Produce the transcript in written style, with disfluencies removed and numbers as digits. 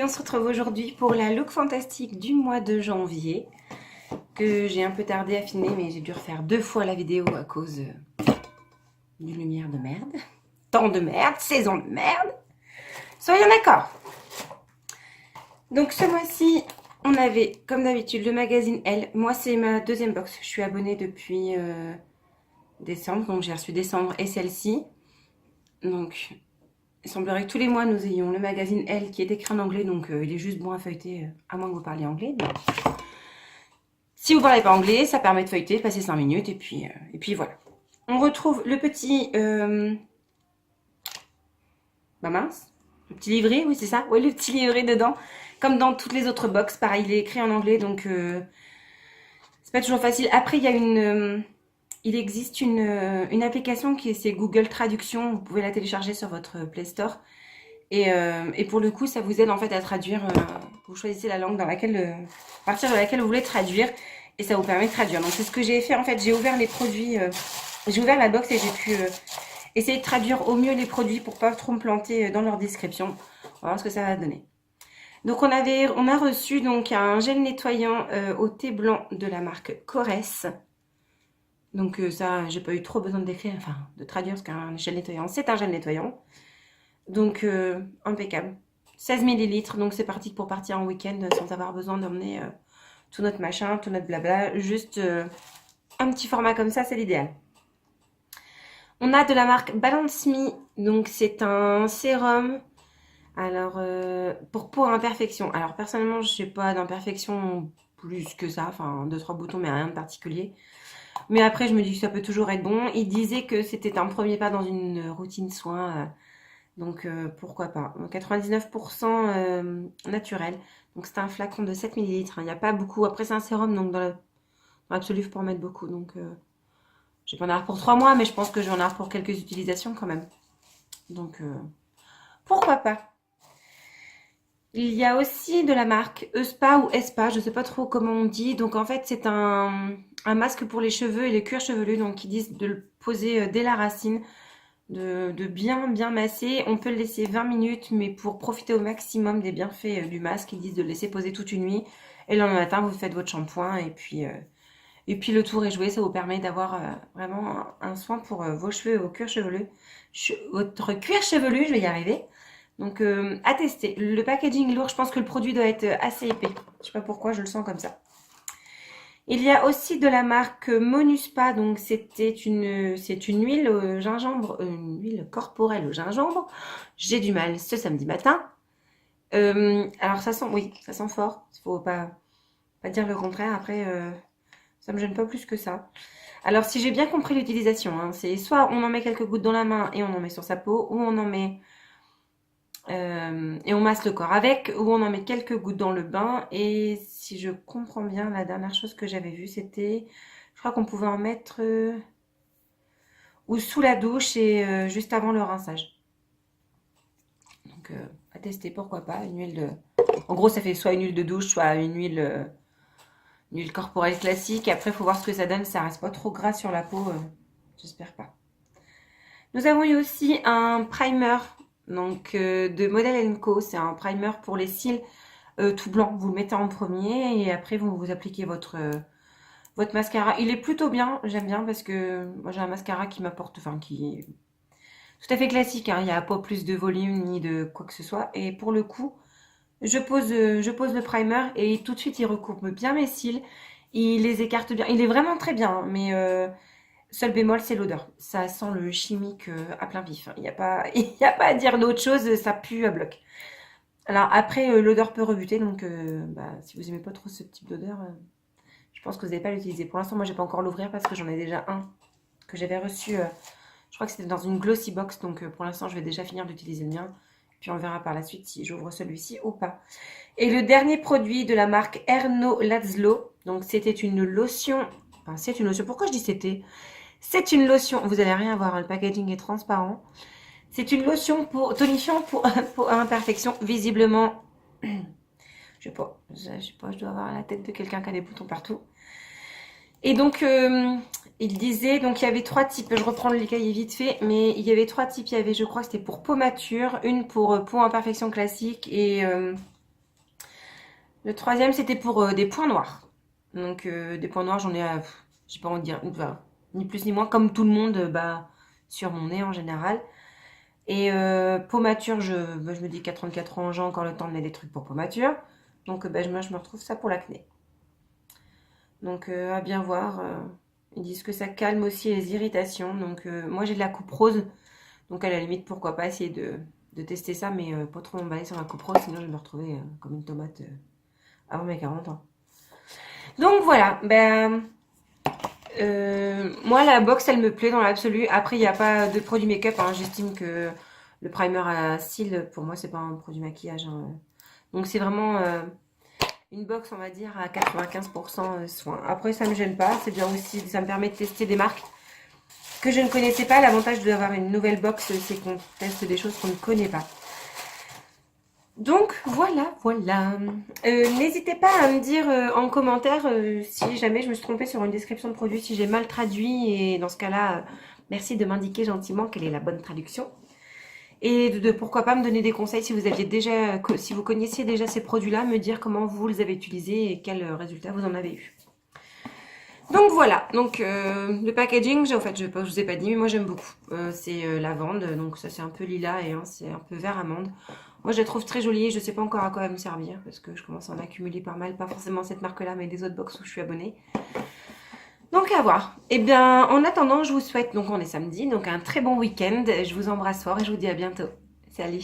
on se retrouve aujourd'hui pour la look fantastique du mois de janvier que j'ai un peu tardé à finir, mais j'ai dû refaire 2 fois la vidéo à cause d'une lumière de merde, temps de merde, saison de merde, soyons d'accord. Donc ce mois-ci, on avait comme d'habitude le magazine Elle. Moi c'est ma deuxième box, je suis abonnée depuis décembre, donc j'ai reçu décembre et celle-ci. Donc il semblerait que tous les mois nous ayons le magazine Elle qui est écrit en anglais, donc il est juste bon à feuilleter, à moins que vous parliez anglais. Mais... si vous ne parlez pas anglais, ça permet de feuilleter, de passer 5 minutes, et puis voilà. On retrouve le petit... bah mince, le petit livret, oui c'est ça, oui le petit livret dedans, comme dans toutes les autres box, pareil, il est écrit en anglais, donc c'est pas toujours facile. Après, il y a il existe une application qui c'est Google Traduction, vous pouvez la télécharger sur votre Play Store. Et pour le coup, ça vous aide en fait à traduire. Vous choisissez la langue dans laquelle, à partir de laquelle vous voulez traduire, et ça vous permet de traduire. Donc c'est ce que j'ai fait en fait. J'ai ouvert les produits, j'ai ouvert la box et j'ai pu essayer de traduire au mieux les produits pour pas trop me planter dans leur description. On va voir ce que ça va donner. Donc on a reçu donc un gel nettoyant au thé blanc de la marque Corès. Donc ça, j'ai pas eu trop besoin de décrire, enfin de traduire, parce qu'un gel nettoyant, c'est un gel nettoyant. Donc impeccable. 16 millilitres, donc c'est parti pour partir en week-end sans avoir besoin d'emmener tout notre machin, tout notre blabla. Juste un petit format comme ça, c'est l'idéal. On a de la marque Balance Me, donc c'est un sérum. Alors, pour peau à imperfection. Alors personnellement, je n'ai pas d'imperfection plus que ça, enfin 2-3 boutons, mais rien de particulier. Mais après, je me dis que ça peut toujours être bon. Il disait que c'était un premier pas dans une routine soin. Donc pourquoi pas. 99% naturel. Donc c'est un flacon de 7 millilitres. Il n'y a pas beaucoup. Après c'est un sérum, donc dans l'absolu, je peux en mettre beaucoup. Donc je vais pas en avoir pour 3 mois, mais je pense que je vais en avoir pour quelques utilisations quand même. Donc pourquoi pas. Il y a aussi de la marque Euspa ou Espa, je ne sais pas trop comment on dit. Donc en fait c'est un masque pour les cheveux et les cuirs chevelus. Donc ils disent de le poser dès la racine. De bien masser. On peut le laisser 20 minutes, mais pour profiter au maximum des bienfaits du masque, ils disent de le laisser poser toute une nuit. Et le lendemain matin, vous faites votre shampoing et puis le tour est joué. Ça vous permet d'avoir vraiment un soin pour vos cheveux et vos cuirs chevelus. Votre cuir chevelu, je vais y arriver. Donc à tester. Le packaging lourd, je pense que le produit doit être assez épais. Je sais pas pourquoi, je le sens comme ça. Il y a aussi de la marque Monuspa, donc c'est une huile au gingembre, une huile corporelle au gingembre. J'ai du mal ce samedi matin. Alors ça sent, oui, ça sent fort. Il faut pas dire le contraire. Après, ça me gêne pas plus que ça. Alors si j'ai bien compris l'utilisation, hein, c'est soit on en met quelques gouttes dans la main et on en met sur sa peau, ou on en met et on masse le corps avec, ou on en met quelques gouttes dans le bain. Et si je comprends bien, la dernière chose que j'avais vue, c'était, je crois qu'on pouvait en mettre ou sous la douche et juste avant le rinçage. Donc à tester, pourquoi pas, une huile de... En gros, ça fait soit une huile de douche, soit une huile corporelle classique. Après, il faut voir ce que ça donne, ça reste pas trop gras sur la peau, j'espère pas. Nous avons eu aussi un primer donc de Model & Co. C'est un primer pour les cils tout blanc. Vous le mettez en premier et après vous appliquez votre mascara. Il est plutôt bien, j'aime bien parce que moi j'ai un mascara qui m'apporte, enfin qui est tout à fait classique, hein. Il n'y a pas plus de volume ni de quoi que ce soit. Et pour le coup, je pose le primer et tout de suite il recouvre bien mes cils. Il les écarte bien. Il est vraiment très bien, mais seul bémol, c'est l'odeur. Ça sent le chimique à plein vif. Il n'y a pas, il y a pas à dire d'autre chose, ça pue à bloc. Alors après, l'odeur peut rebuter, donc si vous aimez pas trop ce type d'odeur, je pense que vous n'allez pas l'utiliser. Pour l'instant, moi, j'ai pas encore l'ouvrir parce que j'en ai déjà un que j'avais reçu. Je crois que c'était dans une glossy box, donc pour l'instant, je vais déjà finir d'utiliser le mien. Puis on verra par la suite si j'ouvre celui-ci ou pas. Et le dernier produit de la marque Erno Lazlo, donc c'était une lotion. Enfin, c'est une lotion. Pourquoi je dis c'était? C'est une lotion, vous n'allez rien voir, hein, le packaging est transparent. C'est une lotion tonifiant pour imperfection, visiblement. Je sais pas, je dois avoir la tête de quelqu'un qui a des boutons partout. Et donc, il disait, donc il y avait 3 types, je reprends le cahier vite fait, mais il y avait 3 types, il y avait, je crois que c'était pour peau mature, une pour peau imperfection classique et Le troisième, c'était pour des points noirs. Donc, des points noirs, j'en ai, j'ai pas envie de dire, enfin, ni plus ni moins, comme tout le monde, bah, sur mon nez en général. Et pomature, bah, je me dis qu'à 34 ans, j'ai encore le temps de mettre des trucs pour pomature. Donc, bah, moi, je me retrouve ça pour l'acné. Donc, à bien voir. Ils disent que ça calme aussi les irritations. Donc, moi, j'ai de la coupe rose. Donc, à la limite, pourquoi pas essayer de tester ça, mais pas trop m'emballer sur la coupe rose, sinon je vais me retrouver comme une tomate avant mes 40 ans. Donc, voilà. Ben, moi, la box, elle me plaît dans l'absolu. Après, il n'y a pas de produit make-up, hein. J'estime que le primer à cils, pour moi, c'est pas un produit maquillage, hein. Donc, c'est vraiment une box, on va dire, à 95% soin. Après, ça me gêne pas. C'est bien aussi, ça me permet de tester des marques que je ne connaissais pas. L'avantage d'avoir une nouvelle box, c'est qu'on teste des choses qu'on ne connaît pas. Donc voilà, voilà. N'hésitez pas à me dire en commentaire si jamais je me suis trompée sur une description de produit, si j'ai mal traduit. Et dans ce cas-là, merci de m'indiquer gentiment quelle est la bonne traduction. Et pourquoi pas me donner des conseils si vous aviez déjà, si vous connaissiez déjà ces produits-là, me dire comment vous les avez utilisés et quels résultats vous en avez eu. Donc voilà, donc le packaging, en fait, je vous ai pas dit, mais moi j'aime beaucoup. C'est lavande, donc ça c'est un peu lilas et c'est un peu vert amande. Moi je la trouve très jolie, je sais pas encore à quoi elle va me servir parce que je commence à en accumuler pas mal, pas forcément cette marque-là, mais des autres box où je suis abonnée. Donc à voir. Et bien en attendant, je vous souhaite, donc on est samedi, donc un très bon week-end. Je vous embrasse fort et je vous dis à bientôt. Salut!